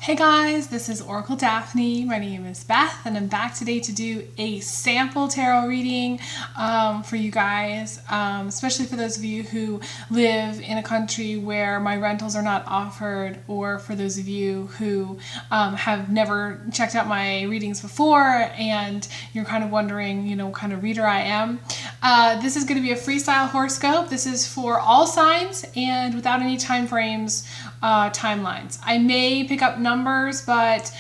Hey guys, this is Oracle Daphne. My name is Beth and I'm back today to do a sample tarot reading for you guys, especially for those of you who live in a country where my rentals are not offered, or for those of you who have never checked out my readings before and you're kind of wondering, what kind of reader I am. This is going to be a freestyle horoscope. This is for all signs and without any time frames, timelines. I may pick up numbers, but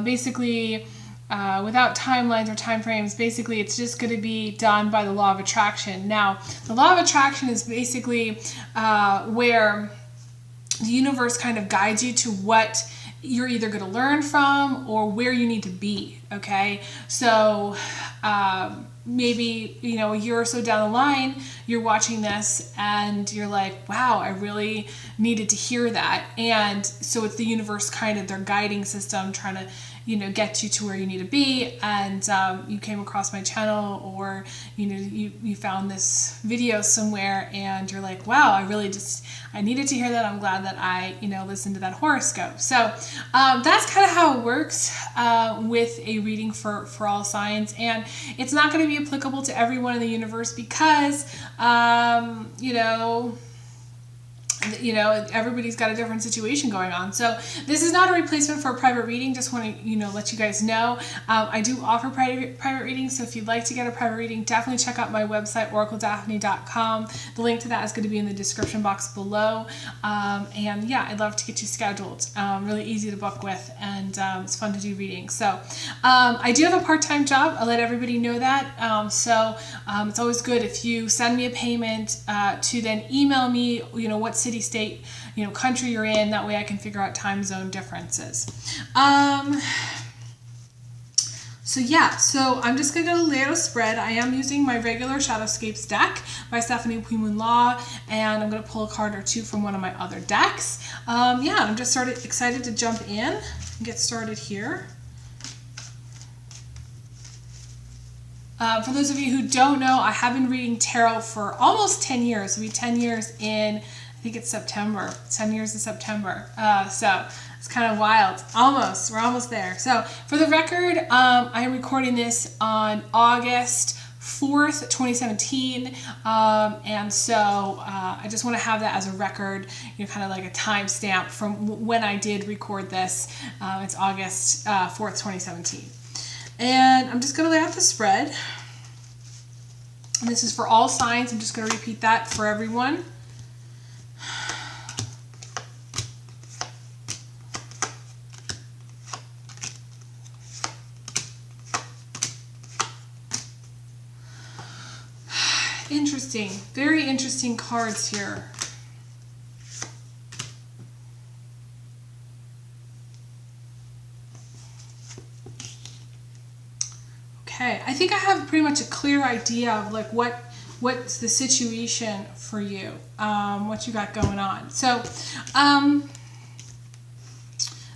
basically without timelines or time frames, basically it's just going to be done by the law of attraction. Now, the law of attraction is basically where the universe kind of guides you to what you're either going to learn from or where you need to be, okay? So maybe, a year or so down the line, you're watching this and you're like, wow, I really needed to hear that. And so it's the universe kind of their guiding system trying to, get you to where you need to be. And you came across my channel, or, you found this video somewhere and you're like, wow, I needed to hear that. I'm glad that I, listened to that horoscope. So that's kind of how it works with a reading for all signs. And it's not going to be applicable to everyone in the universe because, everybody's got a different situation going on. So this is not a replacement for a private reading. Just want to, let you guys know. I do offer private readings. So if you'd like to get a private reading, definitely check out my website, oracledaphne.com. The link to that is going to be in the description box below. And yeah, I'd love to get you scheduled. Really easy to book with, and it's fun to do readings. So I do have a part-time job. I'll let everybody know that. So it's always good if you send me a payment to then email me, what city, state, country you're in. That way I can figure out time zone differences. So I'm just going to lay out a spread. I am using my regular Shadowscapes deck by Stephanie Law, and I'm going to pull a card or two from one of my other decks. I'm just excited to jump in and get started here. For those of you who don't know, I have been reading tarot for almost 10 years. It'll be 10 years in, I think it's September. 10 years in September. So it's kind of wild. We're almost there. So for the record, I'm recording this on August 4th, 2017. And so I just want to have that as a record, kind of like a timestamp from when I did record this. It's August 4th, 2017. And I'm just going to lay out the spread. And this is for all signs. I'm just going to repeat that for everyone. Interesting. Very interesting cards here. Okay, I think I have pretty much a clear idea of like what's the situation for you, what you got going on. So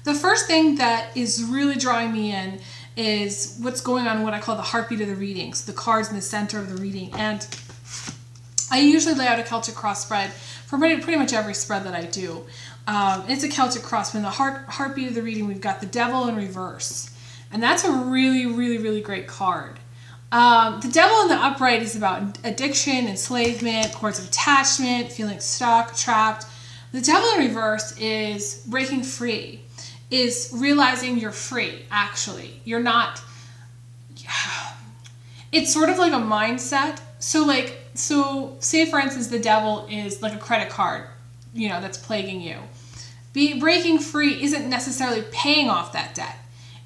the first thing that is really drawing me in is what's going on, what I call the heartbeat of the reading. So the cards in the center of the reading. And I usually lay out a Celtic cross spread for pretty much every spread that I do. It's a Celtic cross, but in the heartbeat of the reading, we've got the Devil in reverse. And that's a really, really, really great card. The Devil in the upright is about addiction, enslavement, cords of attachment, feeling stuck, trapped. The Devil in reverse is breaking free, is realizing you're free, actually. You're not... It's sort of like a mindset. So say, for instance, the Devil is like a credit card, that's plaguing you. Breaking free isn't necessarily paying off that debt.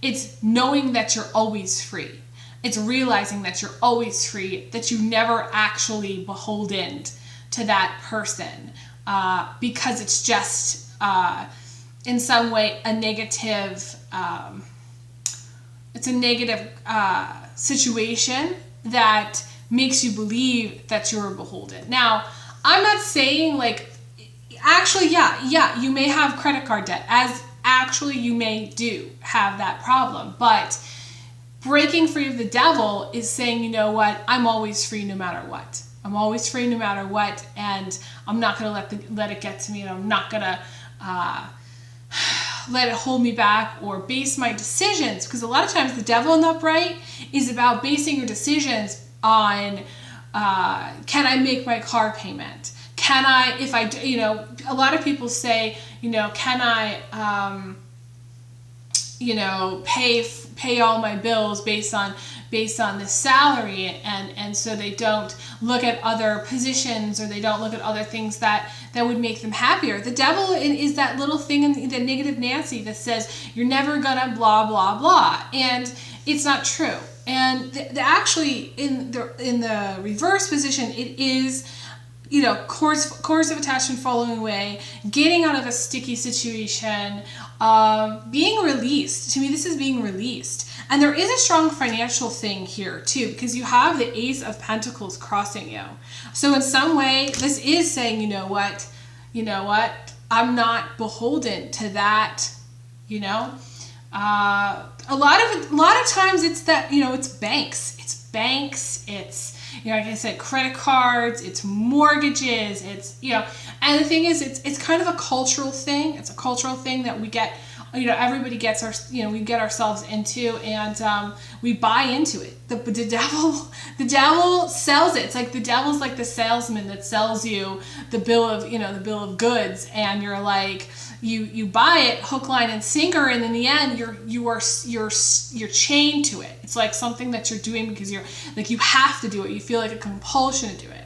It's knowing that you're always free. It's realizing that you're always free, that you never actually beholden to that person because it's just in some way a negative, situation that makes you believe that you're beholden. Now, I'm not saying actually, yeah, you may have credit card debt, actually you may do have that problem, but breaking free of the Devil is saying, you know what, I'm always free no matter what. I'm always free no matter what, and I'm not going to let it get to me, and I'm not going to let it hold me back or base my decisions, because a lot of times the devil in the upright is about basing your decisions on, can I make my car payment? Can I, if I, you know, a lot of people say, you know, can I, you know, pay all my bills based on the salary, and so they don't look at other positions, or they don't look at other things that would make them happier. The devil is that little thing in the negative Nancy that says you're never gonna blah blah blah, and it's not true. And actually in the reverse position, it is, you know, coercive attachment falling away, getting out of a sticky situation, being released. To me, this is being released. And there is a strong financial thing here too, because you have the Ace of Pentacles crossing you. So in some way, this is saying, you know what, I'm not beholden to that, you know. A lot of times it's that, you know, it's banks, it's, you know, like I said, credit cards, it's mortgages, it's, you know, and the thing is, it's kind of a cultural thing. It's a cultural thing that we get, you know, everybody gets our, you know, we get ourselves into, and we buy into it. The devil sells it. It's like the devil's like the salesman that sells you the bill of goods, and you're like, you buy it hook, line, and sinker, and in the end, you're chained to it. It's like something that you're doing because you're like, you have to do it. You feel like a compulsion to do it.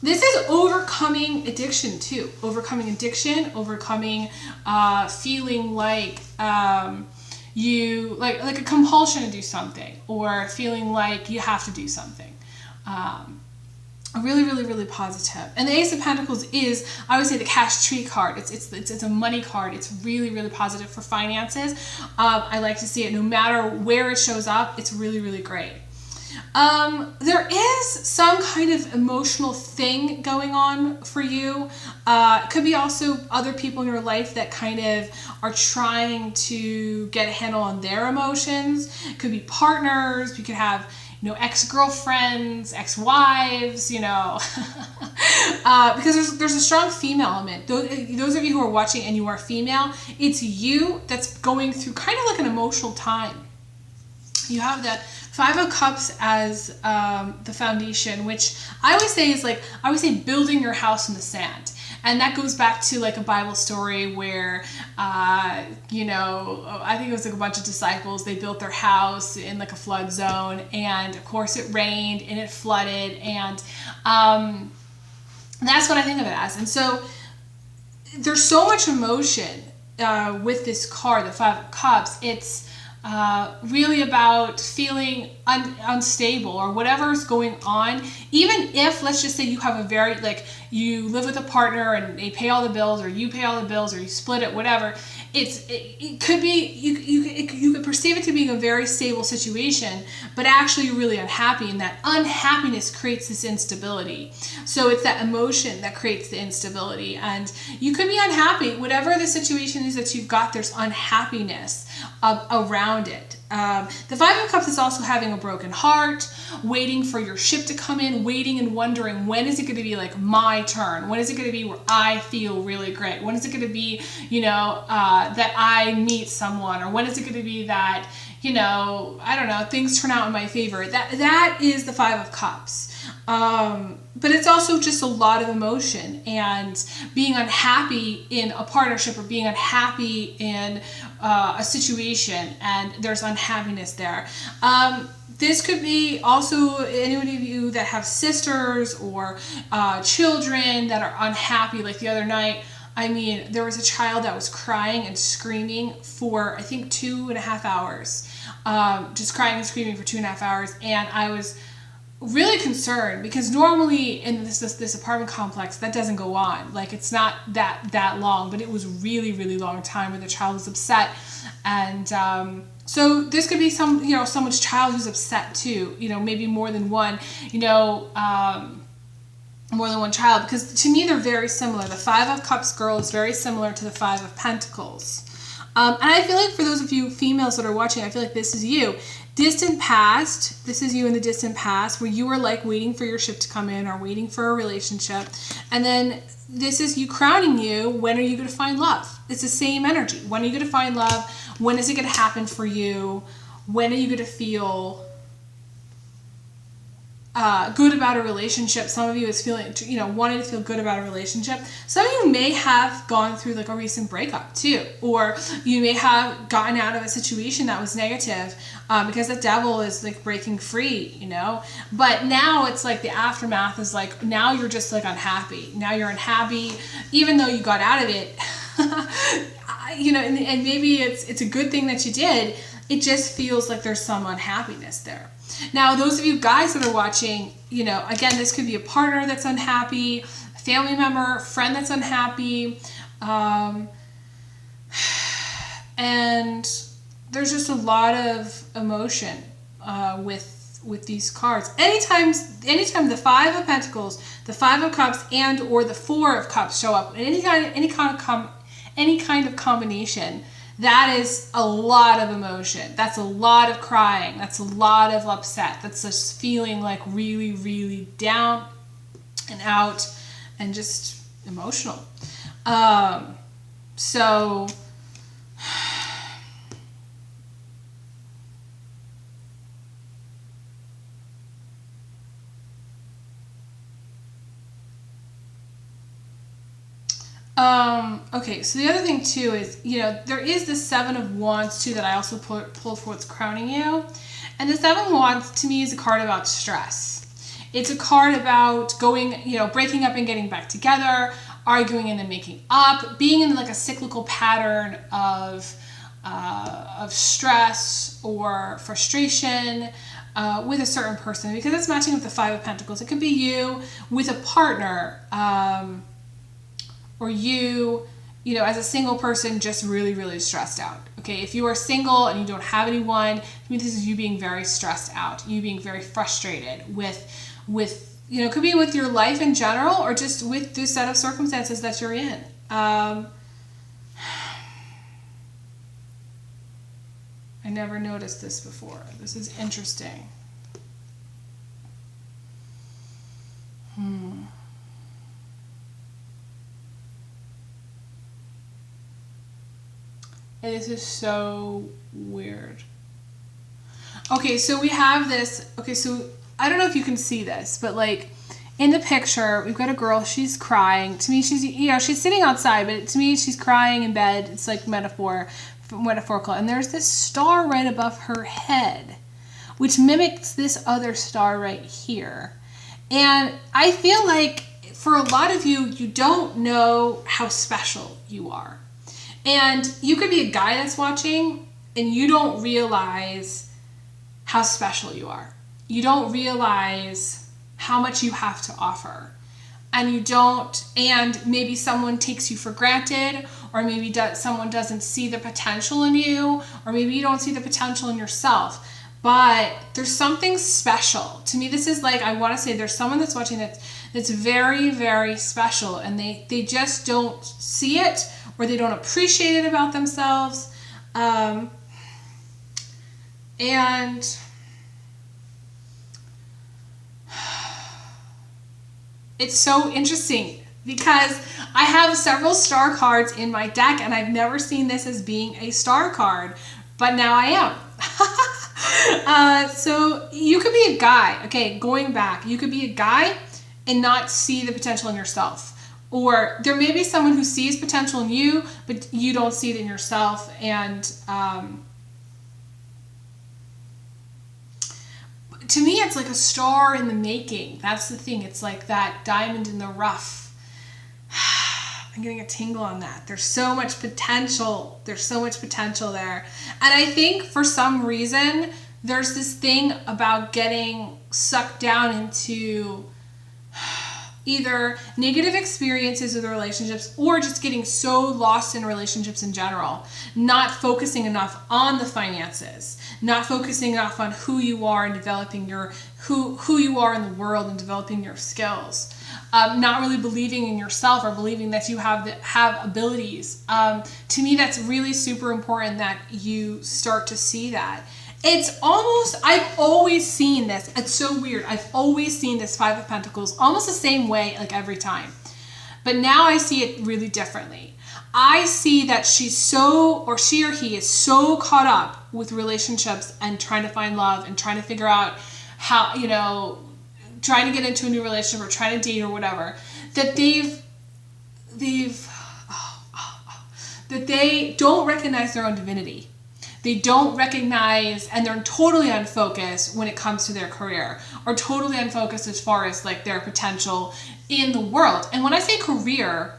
This is overcoming addiction too. Overcoming addiction, overcoming feeling like you like a compulsion to do something, or feeling like you have to do something. Really, really, really positive. And the Ace of Pentacles is, I would say, the cash tree card. It's a money card. It's really, really positive for finances. I like to see it no matter where it shows up. It's really, really great. There is some kind of emotional thing going on for you. It could be also other people in your life that kind of are trying to get a handle on their emotions. It could be partners. You could have, you know, ex-girlfriends, ex-wives, you know, because there's a strong female element. Those of you who are watching and you are female, it's you that's going through kind of like an emotional time. You have that Five of Cups as the foundation, which I always say is like, I always say building your house in the sand. And that goes back to like a Bible story where, you know, I think it was like a bunch of disciples, they built their house in like a flood zone, and of course it rained and it flooded, and that's what I think of it as. And so there's so much emotion with this card, the Five of Cups. It's really about feeling unstable or whatever's going on. Even if, let's just say you have a very, like, you live with a partner and they pay all the bills, or you pay all the bills, or you split it, whatever. It could be, you could perceive it to being a very stable situation, but actually you're really unhappy, and that unhappiness creates this instability. So it's that emotion that creates the instability, and you could be unhappy. Whatever the situation is that you've got, there's unhappiness around it. The Five of Cups is also having a broken heart, waiting for your ship to come in, waiting and wondering, when is it going to be like my turn? When is it going to be where I feel really great? When is it going to be, you know, that I meet someone? Or when is it going to be that, you know, I don't know, things turn out in my favor? That is the Five of Cups. But it's also just a lot of emotion, and being unhappy in a partnership, or being unhappy in a situation, and there's unhappiness there. This could be also any of you that have sisters or children that are unhappy. Like the other night, I mean, there was a child that was crying and screaming for, I think, 2.5 hours. Just crying and screaming for 2.5 hours. And I was really concerned, because normally in this apartment complex, that doesn't go on. Like, it's not that long, but it was really, really long time where the child was upset. And so this could be someone's child who's upset too, you know, maybe more than one, you know, more than one child, because to me they're very similar. The Five of Cups girl is very similar to the Five of Pentacles. And I feel like for those of you females that are watching, I feel like this is you. Distant past, this is you in the distant past where you were like waiting for your ship to come in or waiting for a relationship. And then this is you crowning you. When are you going to find love? It's the same energy. When are you going to find love? When is it going to happen for you? When are you going to feel good about a relationship? Some of you is feeling, wanting to feel good about a relationship. Some of you may have gone through like a recent breakup too, or you may have gotten out of a situation that was negative because the devil is like breaking free, But now it's like the aftermath is like, now you're just like unhappy. Now you're unhappy, even though you got out of it, and maybe it's a good thing that you did. It just feels like there's some unhappiness there. Now, those of you guys that are watching, again, this could be a partner that's unhappy, a family member, friend that's unhappy. And there's just a lot of emotion with these cards. Anytime the Five of Pentacles, the Five of Cups, and or the Four of Cups show up, any kind of combination, that is a lot of emotion. That's a lot of crying. That's a lot of upset. That's just feeling like really, really down and out and just emotional. Okay, so the other thing too is, there is the Seven of Wands too that I also pulled for what's crowning you. And the Seven of Wands to me is a card about stress. It's a card about going, breaking up and getting back together, arguing and then making up, being in like a cyclical pattern of stress or frustration with a certain person, because it's matching with the Five of Pentacles. It could be you with a partner, or you, as a single person, just really, really stressed out. Okay, if you are single and you don't have anyone, this is you being very stressed out, you being very frustrated with it could be with your life in general or just with the set of circumstances that you're in. I never noticed this before. This is interesting. This is so weird. Okay, so we have this. Okay, so I don't know if you can see this, but like in the picture, we've got a girl. She's crying. To me, she's she's sitting outside, but to me, she's crying in bed. It's like metaphorical. And there's this star right above her head, which mimics this other star right here. And I feel like for a lot of you, you don't know how special you are. And you could be a guy that's watching and you don't realize how special you are. You don't realize how much you have to offer. And maybe someone takes you for granted, or maybe someone doesn't see the potential in you, or maybe you don't see the potential in yourself. But there's something special. To me, this is like, I want to say there's someone that's watching that's very, very special, and they just don't see it, or they don't appreciate it about themselves. And it's so interesting because I have several star cards in my deck, and I've never seen this as being a star card, but now I am. So you could be a guy, okay, going back, you could be a guy and not see the potential in yourself. Or there may be someone who sees potential in you, but you don't see it in yourself. And to me, it's like a star in the making. That's the thing. It's like that diamond in the rough. I'm getting a tingle on that. There's so much potential. There's so much potential there. And I think for some reason, there's this thing about getting sucked down into either negative experiences with relationships or just getting so lost in relationships in general, not focusing enough on the finances, not focusing enough on who you are and developing your who you are in the world and developing your skills, not really believing in yourself or believing that you have abilities. To me, that's really super important that you start to see that. It's almost, I've always seen this. It's so weird. I've always seen this Five of Pentacles almost the same way, like every time. But now I see it really differently. I see that she or he is so caught up with relationships and trying to find love and trying to figure out how, trying to get into a new relationship or trying to date or whatever, that that they don't recognize their own divinity. They don't recognize, and they're totally unfocused when it comes to their career, or totally unfocused as far as like their potential in the world. And when I say career,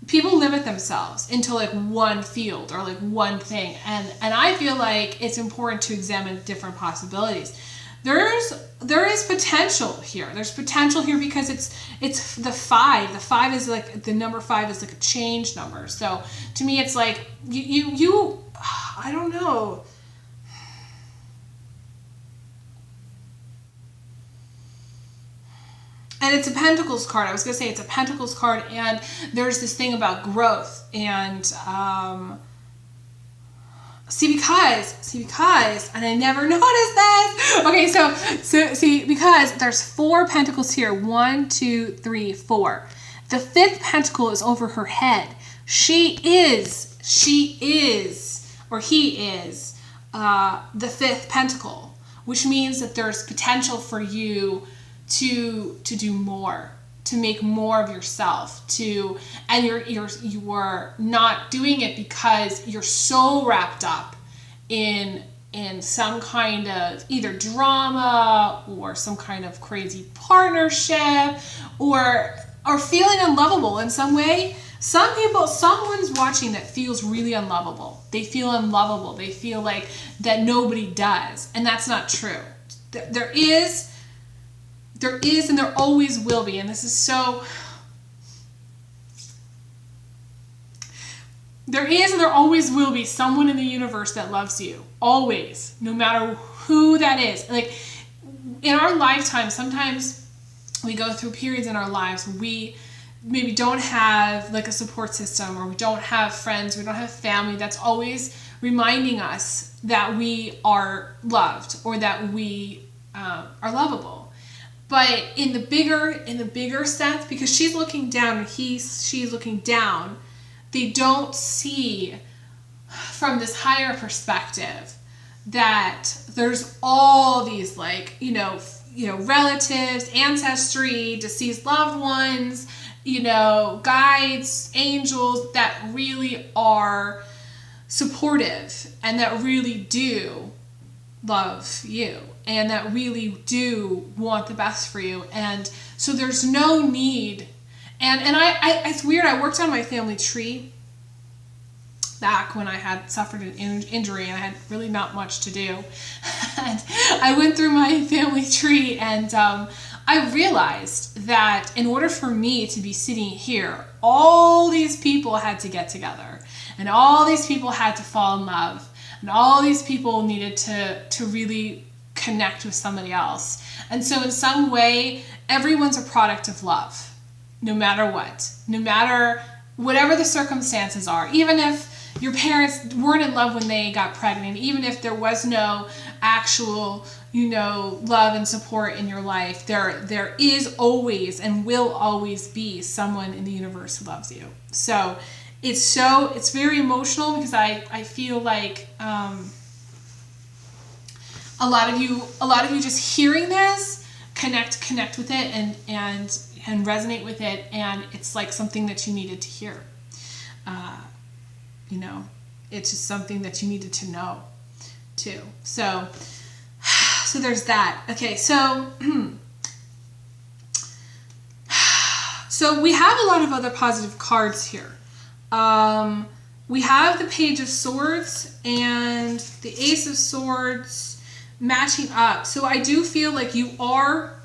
people limit themselves into like one field or like one thing. And I feel like it's important to examine different possibilities. There is potential here. There's potential here because it's the 5. The 5 is like, the number 5 is like a change number. So to me, it's like you I don't know. And it's a Pentacles card. I was going to say it's a Pentacles card, and there's this thing about growth and see because, and I never noticed this. Okay, so see, because there's 4 pentacles here. 1, 2, 3, 4. The 5th pentacle is over her head. She is, or he is, the 5th pentacle, which means that there's potential for you to do more, to make more of yourself, and you're not doing it because you're so wrapped up in some kind of either drama or some kind of crazy partnership or feeling unlovable in some way. Someone's watching that feels really unlovable. They feel unlovable. They feel like that nobody does, and that's not true. There is and there always will be, and this is so, there is and there always will be someone in the universe that loves you. Always. No matter who that is. Like, in our lifetime, sometimes we go through periods in our lives where we maybe don't have like a support system, or we don't have friends, we don't have family that's always reminding us that we are loved or that we are lovable. But in the bigger sense, because she's looking down and she's looking down, they don't see from this higher perspective that there's all these relatives, ancestry, deceased loved ones, guides, angels that really are supportive and that really do love you and that really do want the best for you. And so there's no need. And it's weird. I worked on my family tree back when I had suffered an injury and I had really not much to do. And I went through my family tree, and I realized that in order for me to be sitting here, all these people had to get together, and all these people had to fall in love, and all these people needed to really connect with somebody else. And so in some way, everyone's a product of love, no matter what, no matter whatever the circumstances are. Even if your parents weren't in love when they got pregnant, even if there was no actual, love and support in your life, there is always and will always be someone in the universe who loves you. So it's very emotional, because I feel like a lot of you just hearing this connect with it and resonate with it, and it's like something that you needed to hear. It's just something that you needed to know too. So there's that. Okay, so so we have a lot of other positive cards here. We have the Page of Swords and the Ace of Swords matching up. So I do feel like you are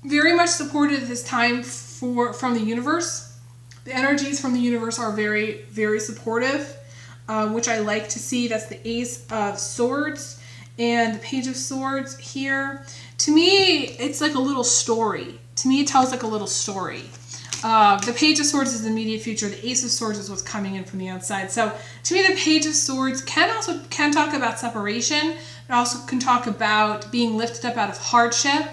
very much supported at this time from the universe. The energies from the universe are very, very supportive, which I like to see. That's the Ace of Swords and the Page of Swords here. To me, it's like a little story. To me, it tells like a little story. The Page of Swords is the immediate future. The Ace of Swords is what's coming in from the outside. So to me, the Page of Swords can talk about separation. It also can talk about being lifted up out of hardship.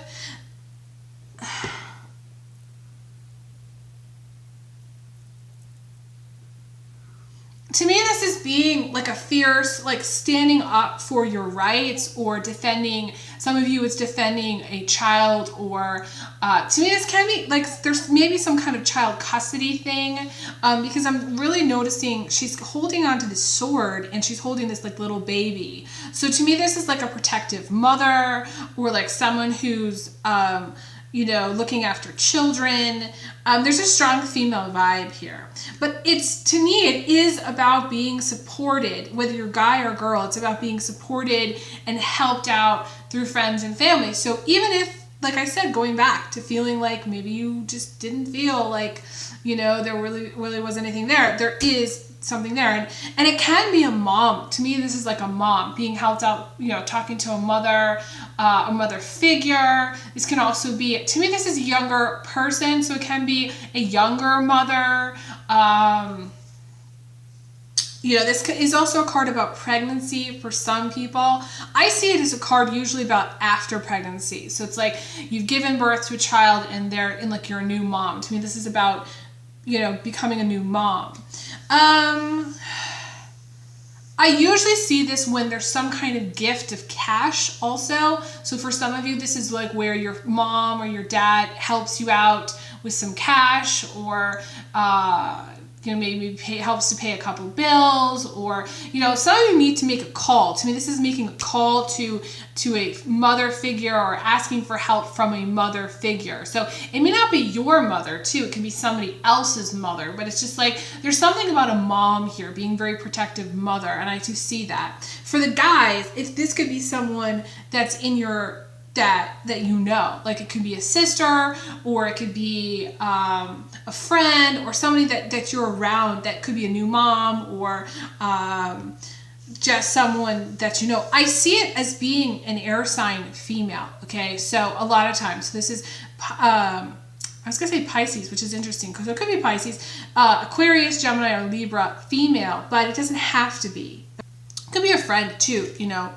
To me, this is being like a fierce, like standing up for your rights or defending, some of you it's defending a child, or to me this can be like there's maybe some kind of child custody thing, because I'm really noticing she's holding onto this sword and she's holding this like little baby. So to me this is like a protective mother, or like someone who's you know, looking after children. There's a strong female vibe here. But it's, to me, it is about being supported, whether you're guy or girl, it's about being supported and helped out through friends and family. So even if, like I said, going back to feeling like maybe you just didn't feel like, you know, there really wasn't anything there, there is something there. And it can be a mom. To me, this is like a mom being helped out, you know, talking to a mother figure. This can also be, to me, this is a younger person. So it can be a younger mother. You know, this is also a card about pregnancy for some people. I see it as a card usually about after pregnancy. So it's like you've given birth to a child and they're in like you're a new mom. To me, this is about, you know, becoming a new mom. I usually see this when there's some kind of gift of cash also. So for some of you, this is like where your mom or your dad helps you out with some cash, or you know, maybe helps to pay a couple bills, or, you know, some of you need to make a call. To me, this is making a call to a mother figure, or asking for help from a mother figure. So it may not be your mother too. It can be somebody else's mother, but it's just like, there's something about a mom here being very protective mother. And I do see that. For the guys, if this could be someone that's in your, that you know, like it could be a sister, or it could be a friend, or somebody that you're around, that could be a new mom, or just someone that you know. I see it as being an air sign female, okay? So a lot of times, this is, I was gonna say Pisces, which is interesting, because it could be Pisces, Aquarius, Gemini, or Libra, female, but it doesn't have to be. It could be a friend too, you know,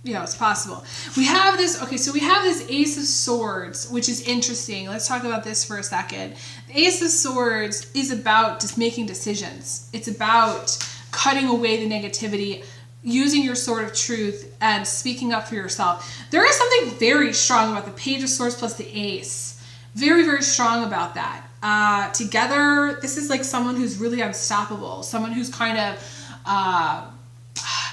it's possible. We have this, okay, so we have this Ace of Swords, which is interesting. Let's talk about this for a second. The Ace of Swords is about just making decisions. It's about cutting away the negativity, using your sword of truth, and speaking up for yourself. There is something very strong about the Page of Swords plus the Ace. Very, very strong about that. Together, this is like someone who's really unstoppable. Someone who's kind of,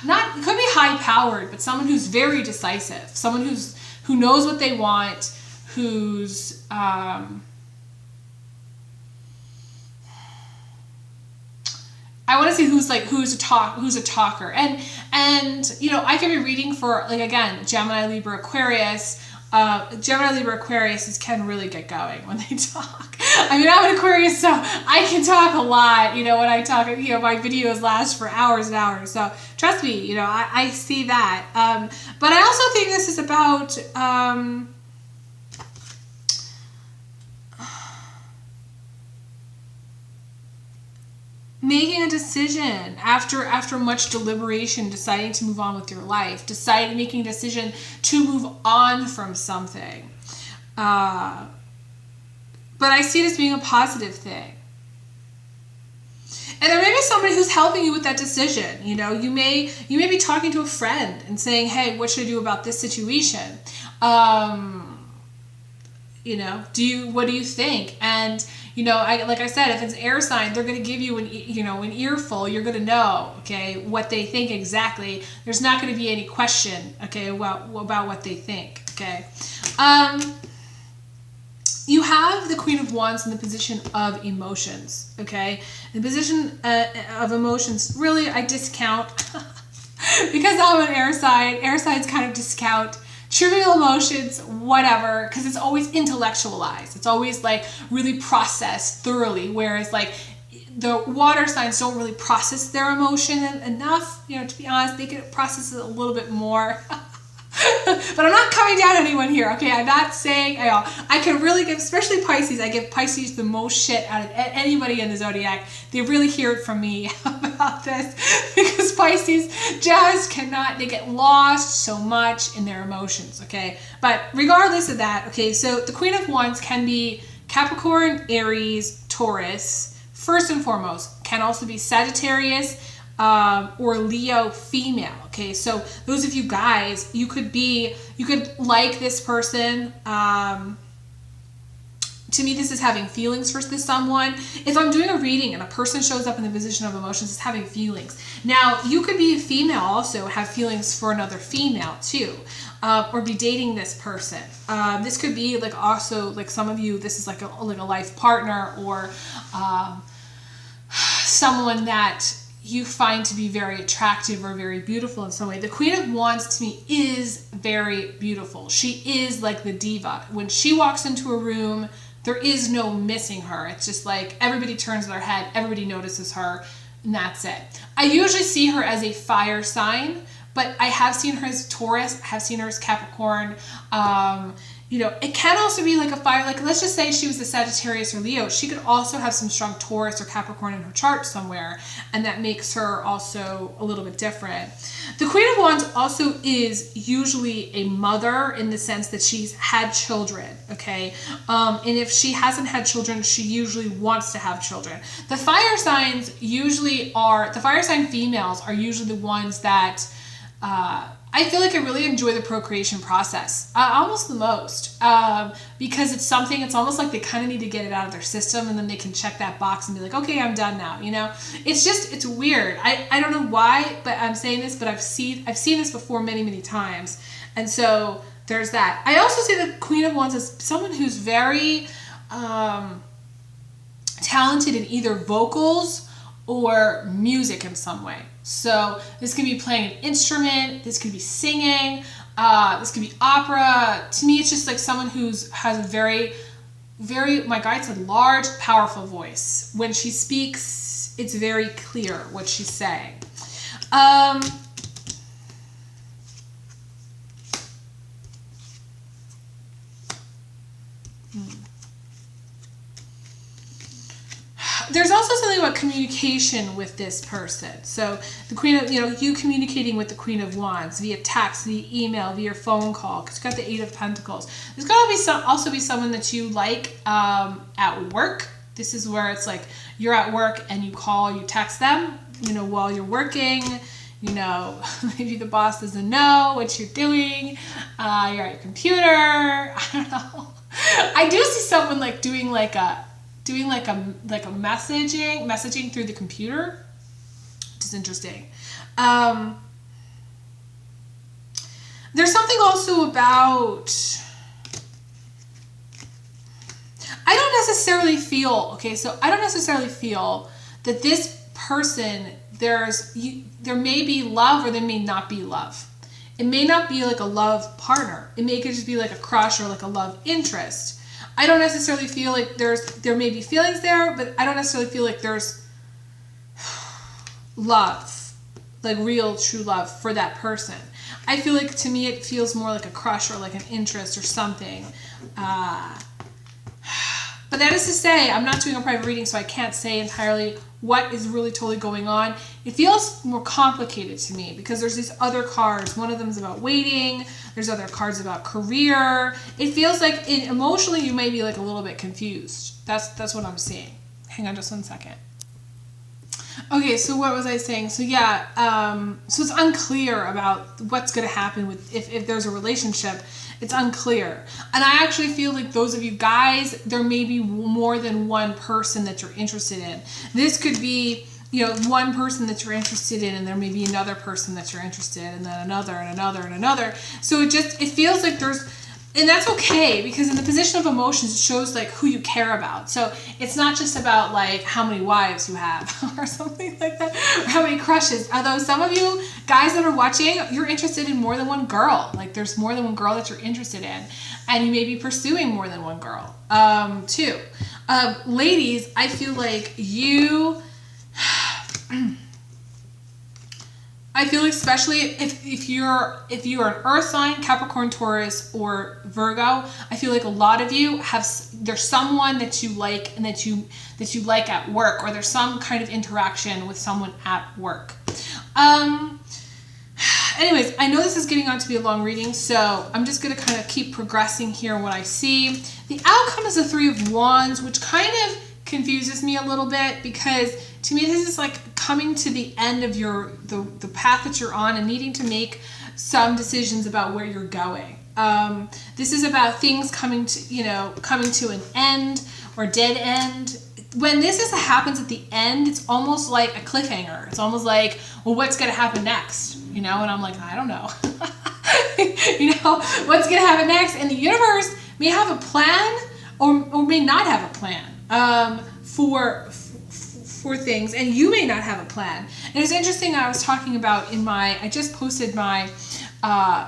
not, it could be high powered, but someone who's very decisive, someone who knows what they want, who's I want to say who's a talker, and you know, I could be reading for, like, again, Gemini, Libra, Aquarius. Gemini, Libra, Aquarius can really get going when they talk. I mean, I'm an Aquarius, so I can talk a lot, you know, when I talk, you know, my videos last for hours and hours. So trust me, you know, I see that. But I also think this is about, making a decision after much deliberation, deciding to move on with your life, making a decision to move on from something. But I see it as being a positive thing. And there may be somebody who's helping you with that decision. You know, you may be talking to a friend and saying, hey, what should I do about this situation? You know, what do you think? And, you know, like I said, if it's an air sign, they're going to give you an earful. You're going to know, okay, what they think exactly. There's not going to be any question, okay, about what they think, okay. You have the Queen of Wands in the position of emotions, okay. The position of emotions, really, I discount because I'm an air sign. Air signs kind of discount trivial emotions, whatever, because it's always intellectualized. It's always like really processed thoroughly, whereas like the water signs don't really process their emotion enough. You know, to be honest, they could process it a little bit more. But I'm not coming down on anyone here, okay? I'm not saying, I can really give, especially Pisces, I give Pisces the most shit out of anybody in the zodiac. They really hear it from me about this, because Pisces just cannot, they get lost so much in their emotions, okay? But regardless of that, okay, so the Queen of Wands can be Capricorn, Aries, Taurus, first and foremost, can also be Sagittarius, or Leo female. Okay, so those of you guys, you could like this person. To me, this is having feelings for this someone. If I'm doing a reading and a person shows up in the position of emotions, it's having feelings. Now, you could be a female also, have feelings for another female too, or be dating this person. This could be like also like some of you, this is like a life partner, or someone that you find to be very attractive or very beautiful in some way. The Queen of Wands to me is very beautiful. She is like the diva. When she walks into a room, there is no missing her. It's just like everybody turns their head, everybody notices her, and that's it. I usually see her as a fire sign, but I have seen her as Taurus, I have seen her as Capricorn. You know, it can also be like a fire, like let's just say she was a Sagittarius or Leo. She could also have some strong Taurus or Capricorn in her chart somewhere, and that makes her also a little bit different. The Queen of Wands also is usually a mother in the sense that she's had children, okay? And if she hasn't had children, she usually wants to have children. The fire sign females are usually the ones that, I feel like I really enjoy the procreation process, almost the most, because it's almost like they kind of need to get it out of their system, and then they can check that box and be like, okay, I'm done now, you know? It's weird. I don't know why, but I'm saying this, but I've seen this before many, many times. And so there's that. I also see the Queen of Wands as someone who's very talented in either vocals or music in some way. So this could be playing an instrument, this could be singing, this could be opera. To me, it's just like someone has a very, my guide said, large, powerful voice. When she speaks, it's very clear what she's saying. There's also something about communication with this person. So the Queen of, you communicating with the Queen of Wands via text, via email, via phone call, because you've got the Eight of Pentacles. There's got to also be someone that you like at work. This is where it's like you're at work and you call, you text them, while you're working. Maybe the boss doesn't know what you're doing. You're at your computer. I don't know. I do see someone like doing like a messaging through the computer, which is interesting. There's something also about, I don't necessarily feel that this person, there may be love or there may not be love. It may not be like a love partner. It may just be like a crush or like a love interest. I don't necessarily feel like there may be feelings there, but I don't necessarily feel like there's love, like real, true love for that person. I feel like, to me, it feels more like a crush or like an interest or something. But that is to say, I'm not doing a private reading, so I can't say entirely what is really totally going on. It feels more complicated to me because there's these other cards. One of them is about waiting. There's other cards about career. It feels like emotionally you may be like a little bit confused. That's what I'm seeing. Hang on just one second. Okay, so what was I saying? So yeah, so it's unclear about what's going to happen with if there's a relationship. It's unclear. And I actually feel like those of you guys, there may be more than one person that you're interested in. This could be, one person that you're interested in, and there may be another person that you're interested in, and then another and another and another. So it feels like there's And that's okay, because in the position of emotions, it shows like who you care about. So it's not just about like how many wives you have or something like that, or how many crushes. Although some of you guys that are watching, you're interested in more than one girl. Like there's more than one girl that you're interested in, and you may be pursuing more than one girl too. Ladies, I feel like you... I feel especially if you're an earth sign, Capricorn, Taurus, or Virgo, I feel like a lot of you there's someone that you like and that you like at work, or there's some kind of interaction with someone at work. Anyways, I know this is getting on to be a long reading, so I'm just going to kind of keep progressing here what I see. The outcome is the Three of Wands, which kind of confuses me a little bit, because to me this is like coming to the end of the path that you're on and needing to make some decisions about where you're going. This is about things coming to an end or dead end. When this happens at the end, it's almost like a cliffhanger. It's almost like, well, what's going to happen next? And I'm like, I don't know. What's going to happen next? And the universe may have a plan or may not have a plan for things, and you may not have a plan. And it's interesting, I was talking about I just posted my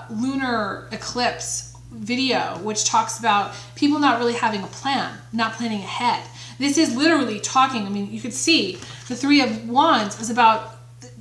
lunar eclipse video, which talks about people not really having a plan, not planning ahead. This is literally talking, you could see the Three of Wands is about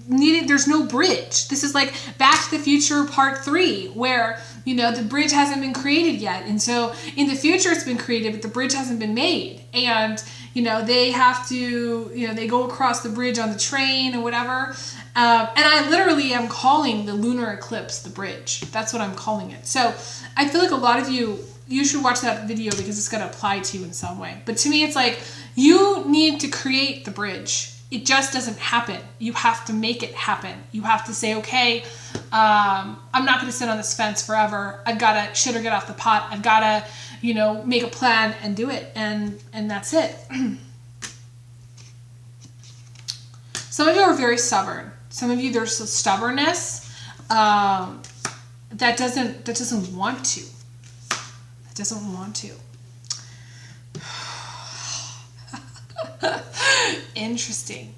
there's no bridge. This is like Back to the Future Part 3, where, the bridge hasn't been created yet. And so in the future it's been created, but the bridge hasn't been made. And, they have to, they go across the bridge on the train or whatever. And I literally am calling the lunar eclipse the bridge. That's what I'm calling it. So I feel like a lot of you should watch that video, because it's going to apply to you in some way. But to me, it's like you need to create the bridge. It just doesn't happen. You have to make it happen. You have to say, okay, I'm not going to sit on this fence forever. I've got to shit or get off the pot. I've got to, make a plan and do it. And that's it. Some of you are very stubborn. Some of you, there's a stubbornness that doesn't want to. It doesn't want to. Interesting.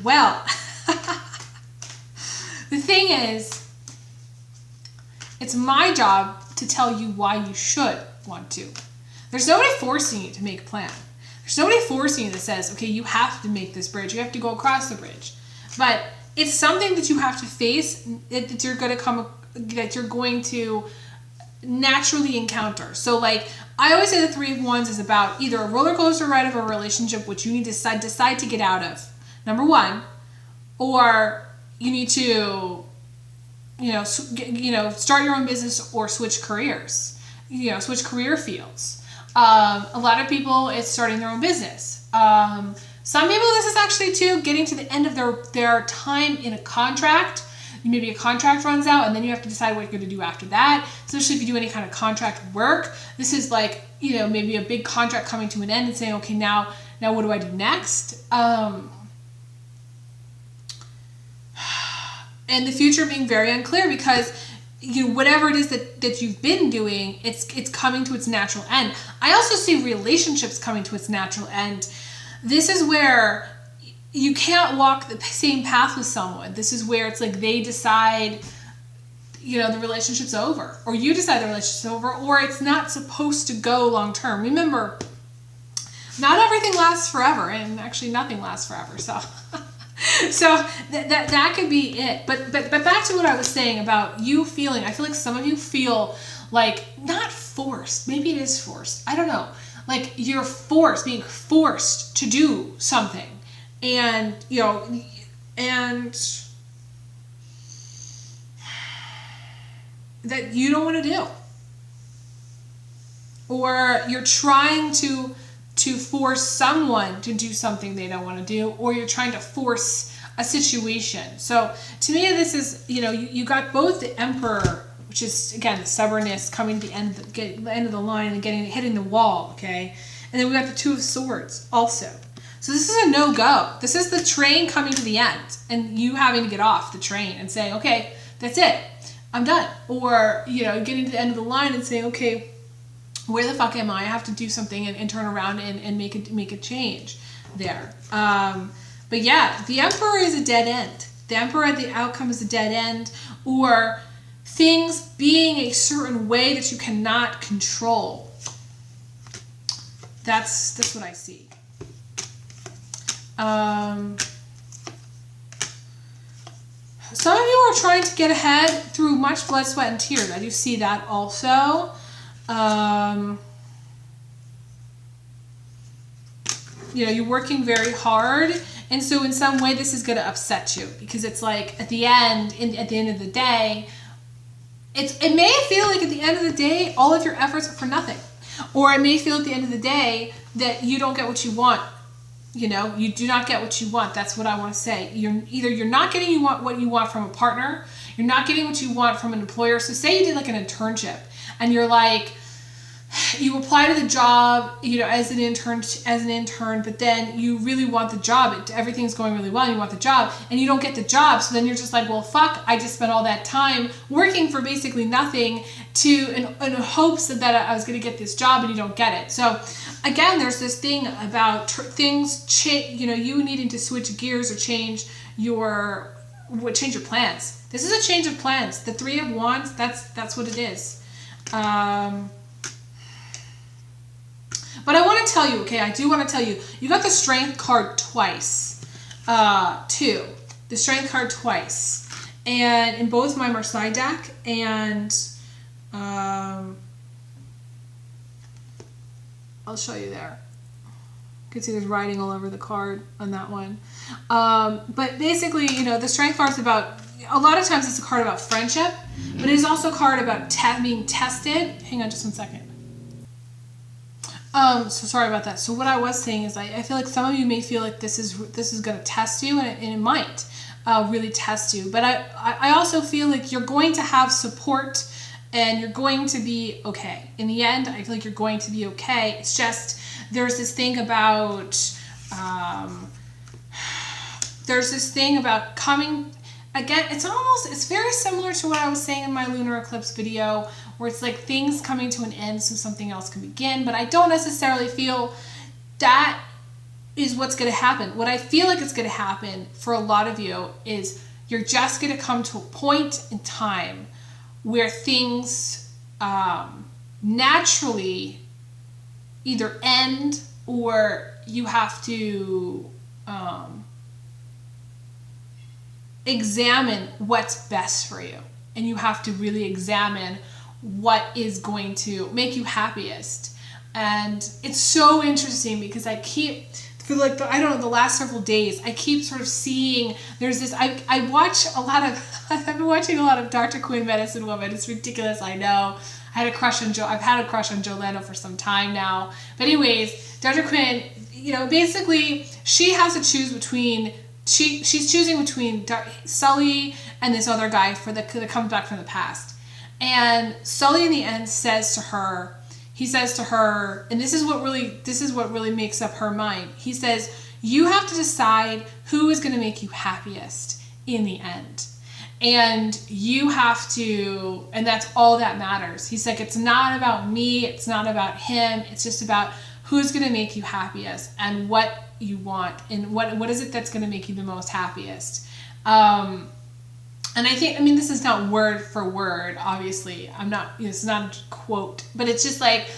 Well, the thing is, it's my job to tell you why you should want to. There's nobody forcing you to make a plan. There's nobody forcing you that says, okay, you have to make this bridge. You have to go across the bridge. But it's something that you have to face, that you're going to naturally encounter. So like I always say, the Three of Wands is about either a roller coaster ride of a relationship, which you need to decide to get out of, number one, or you need to start your own business or switch careers, switch career fields. A lot of people, it's starting their own business. Some people, this is actually too getting to the end of their time in a contract. Maybe a contract runs out, and then you have to decide what you're going to do after that. Especially if you do any kind of contract work. This is like, maybe a big contract coming to an end and saying, okay, now what do I do next? And the future being very unclear, because whatever it is that you've been doing, it's coming to its natural end. I also see relationships coming to its natural end. This is where you can't walk the same path with someone. This is where it's like they decide, the relationship's over, or you decide the relationship's over, or it's not supposed to go long term. Remember, not everything lasts forever, and actually nothing lasts forever. So, that could be it. But back to what I was saying about you feeling. I feel like some of you feel like not forced. Maybe it is forced. I don't know. Like you're being forced to do something. And, and that you don't want to do. Or you're trying to force someone to do something they don't want to do, or you're trying to force a situation. So to me, this is, you got both the Emperor, which is, again, the stubbornness coming to the end of the line and hitting the wall, okay? And then we got the Two of Swords also. So this is a no-go. This is the train coming to the end and you having to get off the train and say, okay, that's it. I'm done. Or, you know, getting to the end of the line and saying, okay, where the fuck am I? I have to do something and turn around and make a change there. But yeah, the Emperor is a dead end. The Emperor, the outcome is a dead end, or things being a certain way that you cannot control. That's what I see. Some of you are trying to get ahead through much blood, sweat, and tears. I do see that also. You know, you're working very hard, and so in some way this is going to upset you, because it's like at the end of the day, it may feel like at the end of the day all of your efforts are for nothing, or it may feel at the end of the day that you don't get what you want. You know, you do not get what you want. That's what I want to say. You're not getting what you want from a partner. You're not getting what you want from an employer. So say you did like an internship and you're like, you apply to the job, you know, as an intern, but then you really want the job. Everything's going really well and you want the job and you don't get the job. So then you're just like, well, fuck, I just spent all that time working for basically nothing in hopes that I was going to get this job, and you don't get it. So again, there's this thing about you know, you needing to switch gears or change your plans. This is a change of plans. The Three of Wands, that's what it is. But I want to tell you, okay, I do want to tell you, you got the Strength card twice, too. The Strength card twice. And in both my Marseille deck, and I'll show you there. You can see there's writing all over the card on that one. But basically, you know, the Strength card is about, a lot of times it's a card about friendship, but it is also a card about being tested. Hang on just one second. So sorry about that. So what I was saying is I feel like some of you may feel like this is going to test you, and it might really test you. But I also feel like you're going to have support and you're going to be okay. In the end, I feel like you're going to be okay. It's just there's this thing about coming. Again, it's very similar to what I was saying in my lunar eclipse video, where it's like things coming to an end so something else can begin, but I don't necessarily feel that is what's going to happen. What I feel like is going to happen for a lot of you is you're just going to come to a point in time where things naturally either end, or you have to examine what's best for you, and you have to really examine what is going to make you happiest. And it's so interesting because I keep, for like the last several days, I keep sort of seeing there's this, I watch a lot of, I've been watching a lot of Dr. Quinn Medicine Woman. It's ridiculous, I know. I've had a crush on Joe Lando for some time now. But anyways, Dr. Quinn, you know, basically she has to choose between, she's choosing between Sully and this other guy that comes back from the past. And Sully in the end says to her, and this is what really makes up her mind. He says, you have to decide who is going to make you happiest in the end. And you have to, and that's all that matters. He's like, it's not about me, it's not about him, it's just about who's going to make you happiest and what you want and what is it that's going to make you the most happiest. And I mean, this is not word for word, obviously. It's not a quote, but it's just like,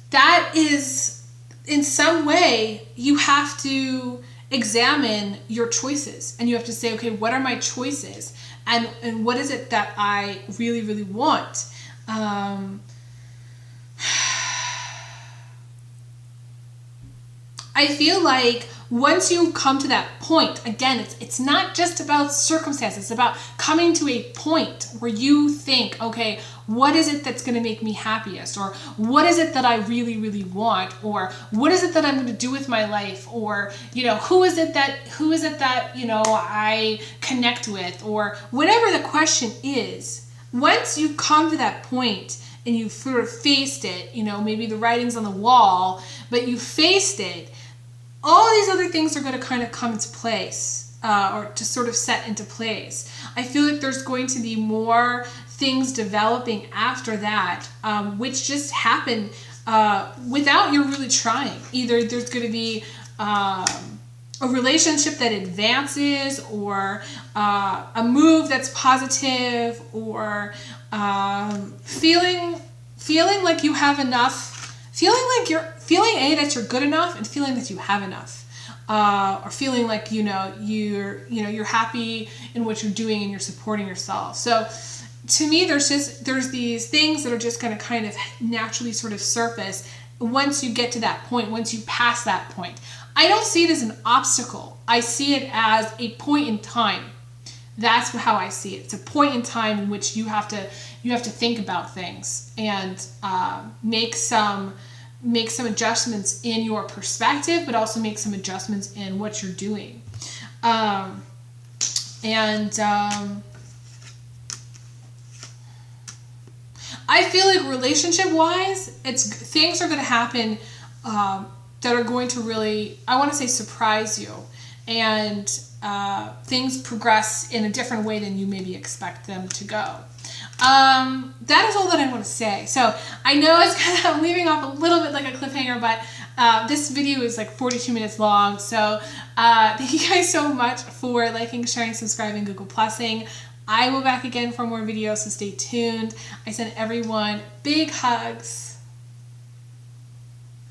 that is, in some way, you have to examine your choices, and you have to say, okay, what are my choices? And what is it that I really, really want? I feel like once you come to that point, again, it's not just about circumstances. It's about coming to a point where you think, okay, what is it that's going to make me happiest? Or what is it that I really, really want? Or what is it that I'm going to do with my life? Or, you know, who is it that, you know, I connect with? Or whatever the question is, once you come to that point and you've sort of faced it, you know, maybe the writing's on the wall, but you faced it, all these other things are going to kind of come into place, or to sort of set into place. I feel like there's going to be more things developing after that, which just happen without you really trying. Either there's going to be a relationship that advances, or a move that's positive, or feeling like you have enough, feeling that you're good enough, and feeling that you have enough, or feeling like you're happy in what you're doing and you're supporting yourself. So to me, there's these things that are just going to kind of naturally sort of surface once you get to that point, once you pass that point. I don't see it as an obstacle. I see it as a point in time. That's how I see it. It's a point in time in which you have to think about things and make some adjustments in your perspective, but also make some adjustments in what you're doing. I feel like relationship-wise, things are going to happen that are going to really, I want to say, surprise you, and things progress in a different way than you maybe expect them to go. That is all that I want to say. So I know it's kind of leaving off a little bit like a cliffhanger, but this video is like 42 minutes long. So thank you guys so much for liking, sharing, subscribing, Google Plusing. I will be back again for more videos, so stay tuned. I send everyone big hugs,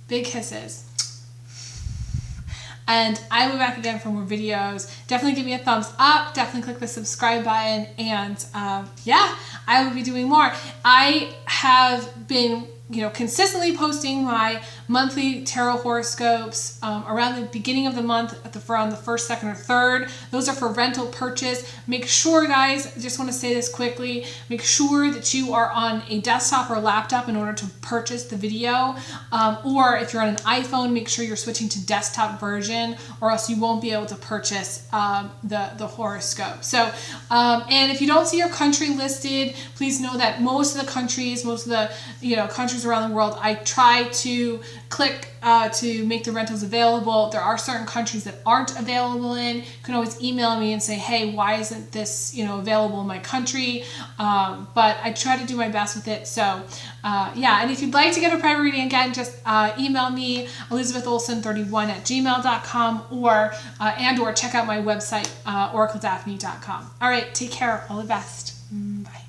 big kisses. And I will be back again for more videos. Definitely give me a thumbs up. Definitely click the subscribe button. And yeah, I will be doing more. I have been consistently posting my monthly tarot horoscopes around the beginning of the month, around the 1st, 2nd, or 3rd. Those are for rental purchase. Make sure, guys, I just want to say this quickly, make sure that you are on a desktop or laptop in order to purchase the video. Or if you're on an iPhone, make sure you're switching to desktop version, or else you won't be able to purchase the horoscope. So, and if you don't see your country listed, please know that most of the countries countries around the world, I try to click to make the rentals available. There are certain countries that aren't available in. You can always email me and say, hey, why isn't this available in my country? But I try to do my best with it. So yeah, and if you'd like to get a private reading, again, just email me, elizabetholson31@gmail.com, or check out my website, oracledaphne.com. All right, take care. All the best. Bye.